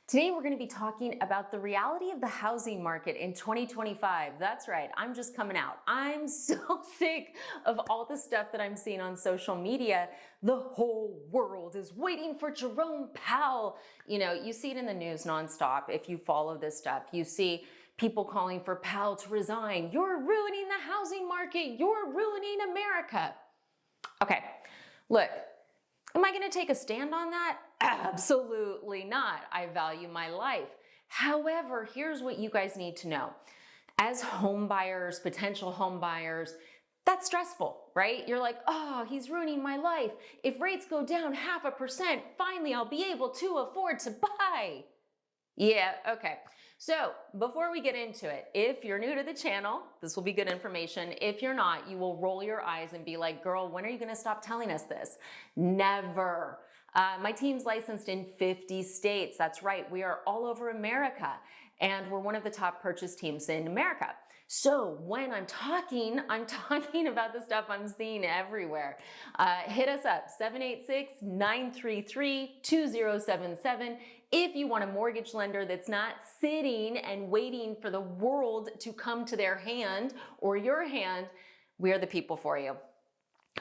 Today, we're going to be talking about the reality of the housing market in 2025. That's right, I'm just coming out. I'm so sick of all the stuff that I'm seeing on social media. The whole world is waiting for Jerome Powell. You know, you see it in the news nonstop if you follow this stuff. You see people calling for Powell to resign. You're ruining the housing market. You're ruining America. Okay, look. Am I going to take a stand on that? Absolutely not. I value my life. However, here's what you guys need to know. As home buyers, potential home buyers, that's stressful, right? You're like, oh, he's ruining my life. If rates go down 0.5%, finally I'll be able to afford to buy. Yeah, okay. So before we get into it, if you're new to the channel, this will be good information. If you're not, you will roll your eyes and be like, girl, when are you going to stop telling us this? Never. My team's licensed in 50 states. That's right. We are all over America, and we're one of the top purchase teams in America. So when I'm talking about the stuff I'm seeing everywhere. Hit us up, 786-933-2077. If you want a mortgage lender that's not sitting and waiting for the world to come to their hand or your hand, we are the people for you.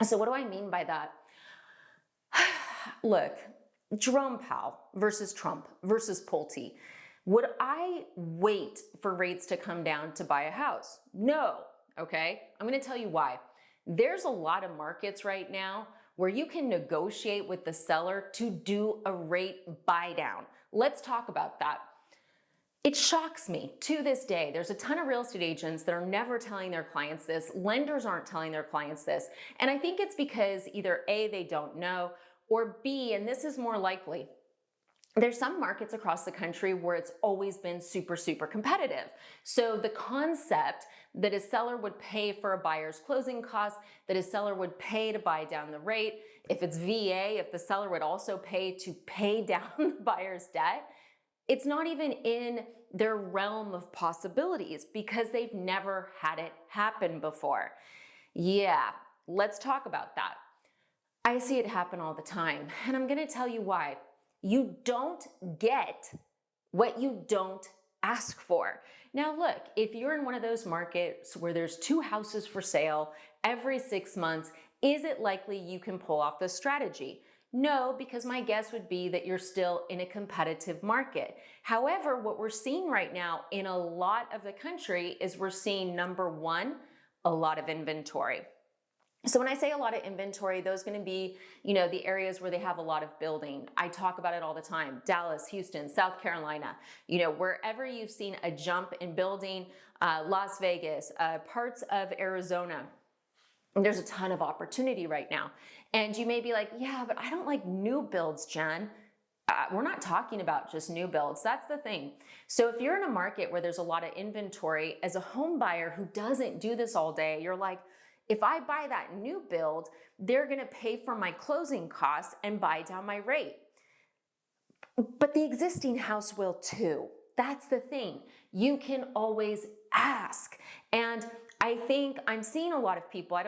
So what do I mean by that? Look, Jerome Powell versus Trump versus Pulte. Would I wait for rates to come down to buy a house? No, okay? I'm gonna tell you why. There's a lot of markets right now where you can negotiate with the seller to do a rate buy down. Let's talk about that. It shocks me to this day. There's a ton of real estate agents that are never telling their clients this. Lenders aren't telling their clients this. And I think it's because either A, they don't know, or B, and this is more likely, there's some markets across the country where it's always been super, super competitive. So the concept that a seller would pay for a buyer's closing costs, that a seller would pay to buy down the rate, if it's VA, if the seller would also pay to pay down the buyer's debt, it's not even in their realm of possibilities because they've never had it happen before. Yeah, let's talk about that. I see it happen all the time, and I'm gonna tell you why. You don't get what you don't ask for. Now look, if you're in one of those markets where there's 2 houses for sale every 6 months, is it likely you can pull off this strategy? No, because my guess would be that you're still in a competitive market. However, what we're seeing right now in a lot of the country is we're seeing, number one, a lot of inventory. So when I say a lot of inventory, those are going to be, the areas where they have a lot of building. I talk about it all the time. Dallas, Houston, South Carolina, wherever you've seen a jump in building, Las Vegas, parts of Arizona. There's a ton of opportunity right now. And you may be like, yeah, but I don't like new builds, Jen. We're not talking about just new builds. That's the thing. So if you're in a market where there's a lot of inventory, as a home buyer who doesn't do this all day, you're like, if I buy that new build, they're going to pay for my closing costs and buy down my rate. But the existing house will too. That's the thing. You can always ask. And I think I'm seeing a lot of people, I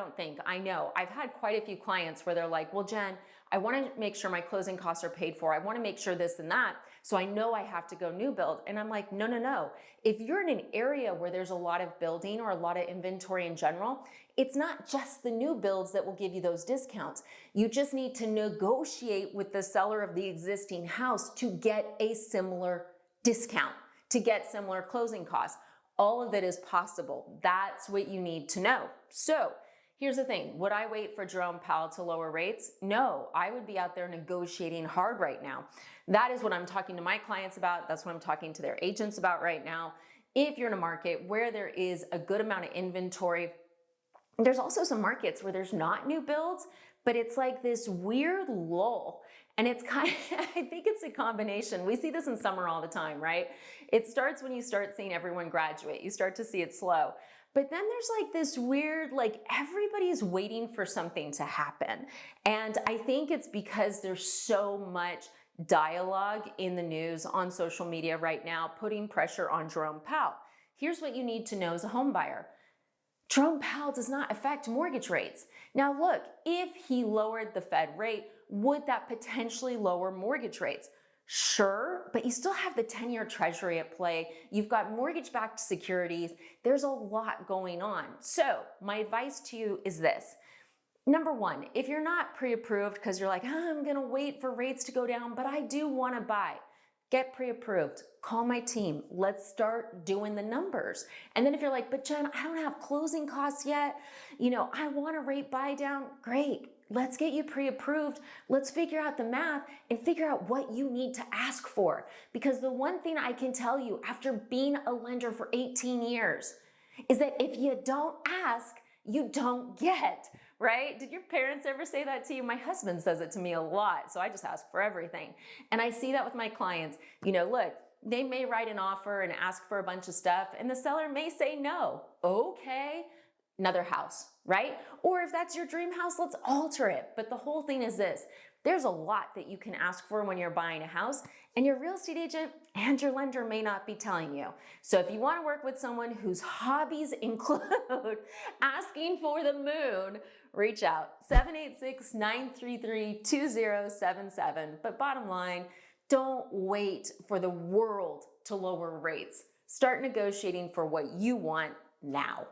know, I've had quite a few clients where they're like, well, Jen, I want to make sure my closing costs are paid for. I want to make sure this and that. So I know I have to go new build. And I'm like, no. If you're in an area where there's a lot of building or a lot of inventory in general, it's not just the new builds that will give you those discounts. You just need to negotiate with the seller of the existing house to get a similar discount, to get similar closing costs. All of it is possible. That's what you need to know. So here's the thing. Would I wait for Jerome Powell to lower rates? No, I would be out there negotiating hard right now. That is what I'm talking to my clients about. That's what I'm talking to their agents about right now. If you're in a market where there is a good amount of inventory, there's also some markets where there's not new builds, but it's like this weird lull. And it's I think it's a combination. We see this in summer all the time, right? It starts when you start seeing everyone graduate. You start to see it slow. But then there's like this weird, everybody's waiting for something to happen. And I think it's because there's so much dialogue in the news on social media right now, putting pressure on Jerome Powell. Here's what you need to know as a home buyer. Jerome Powell does not affect mortgage rates. Now look, if he lowered the Fed rate, would that potentially lower mortgage rates? Sure, but you still have the 10-year treasury at play. You've got mortgage-backed securities. There's a lot going on. So my advice to you is this. Number one, if you're not pre-approved because you're like, I'm gonna wait for rates to go down, but I do wanna buy, get pre-approved, call my team, let's start doing the numbers. And then if you're like, but Jen, I don't have closing costs yet, I want a rate buy down, great. Let's get you pre-approved. Let's figure out the math and figure out what you need to ask for. Because the one thing I can tell you after being a lender for 18 years is that if you don't ask, you don't get, right? Did your parents ever say that to you? My husband says it to me a lot, so I just ask for everything. And I see that with my clients. Look, they may write an offer and ask for a bunch of stuff, and the seller may say no. Okay, another house, right? Or if that's your dream house, let's alter it. But the whole thing is this. There's a lot that you can ask for when you're buying a house, and your real estate agent and your lender may not be telling you. So if you want to work with someone whose hobbies include asking for the moon, reach out, 786-933-2077. But bottom line, don't wait for the world to lower rates. Start negotiating for what you want now.